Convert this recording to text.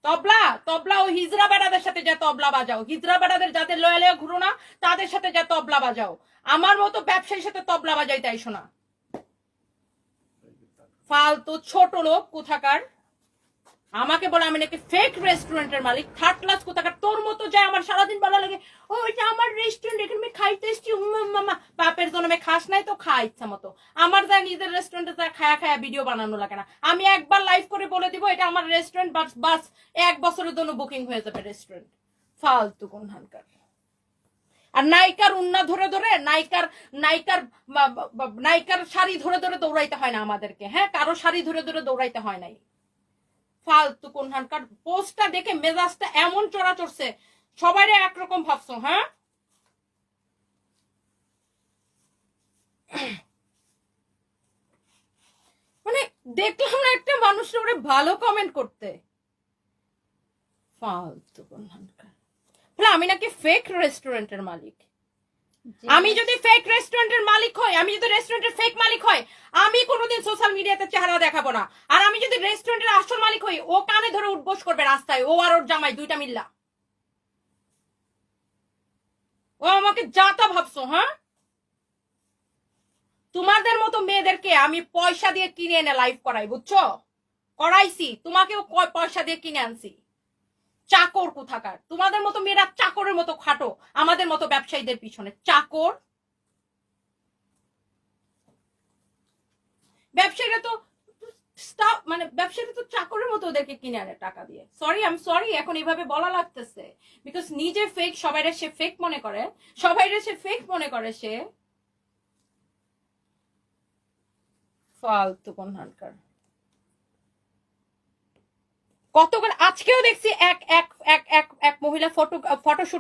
তবলা তবলা ও হিজরা বেড়াদের সাথে যা তবলা বাজাও, হিজরা বেড়াদের যাদের লয়ে লয়ে ঘুরো না তাদের সাথে যা তবলা বাজাও। আমার মতো ব্যবসায়ীর সাথে তবলা বাজাইতে আইসো না। ফালতু ছোট লোক কোথাকার। আমাকে বলে আমি নাকি ফেক রেস্টুরেন্টের মালিক, থার্ড ক্লাস কোথাকার। তোর মতো যায় আমার সারাদিন ভালো লাগে, ও এটা আমার রেস্টুরেন্ট, এখানে আমি খাইতে এসছি। মামা বাপের জন্মে খাস নাই তো খা ইচ্ছা মতো। আমার যা নিজের রেস্টুরেন্টে যা খায়া খায়া ভিডিও বানানো লাগে না। আমি একবার লাইভ করে বলে দিব এটা আমার রেস্টুরেন্ট, বাস 1 বছরের জন্য বুকিং হয়ে যাবে রেস্টুরেন্ট। ফালতু কোনখানকার। আর নায়িকার উন্না ধরে ধরে নায়িকার শাড়ি ধরে ধরে দৌড়াইতে হয় না আমাদেরকে। হ্যাঁ, কারো শাড়ি ধরে ধরে দৌড়াইতে হয় নাই। ফালতু কোনখানকার। পোস্টটা দেখে মেজাজটা এমন চড়া চড়ছে, সবাই একরকম ভাবছো। হ্যাঁ, মানে দেখলাম না একটা মানুষের ওরে ভালো কমেন্ট করতে। ফালতু কোনখানকার। বলে আমি নাকি ফেক রেস্টুরেন্টের মালিক। আমি যদি ফেক রেস্টুরেন্টের মালিক হই, আমি যদি রেস্টুরেন্টের ফেক মালিক হই, আমি কোনোদিন সোশ্যাল মিডিয়াতে চেহারা দেখাবো না। আর আমি যদি রেস্টুরেন্টের আসল মালিক হই, ও কানে ধরে উঠবোস করবে রাস্তায়, ও আর ওর জামাই দুইটা মিল্লা। ও আমাকে যা তা ভাবছো। হ্যাঁ, তোমাদের মতো মেয়েদেরকে আমি পয়সা দিয়ে কিনে এনে লাইভ করাই, বুঝছো? করাইছি, তোমাকেও পয়সা দিয়ে কিনে আনছি। চাকর কোথাকার। তোমাদের মতো মেয়েরা চাকরের মতো খাটো আমাদের মতো ব্যবসায়ীদের পিছনে। চাকর। ব্যবসায়ীরা তো মানে ব্যবসায়ীরা তো চাকরের মতো ওদেরকে কিনে আনে টাকা দিয়ে। আমি সরি এখন এইভাবে বলা লাগতেছে, বিকজ নিজে ফেক, সবাইরে সে ফেক মনে করে, সে ফালতু কোনখানকার। কতগুলো আজকেও দেখছি এক এক এক এক এক মহিলা ফটোশুট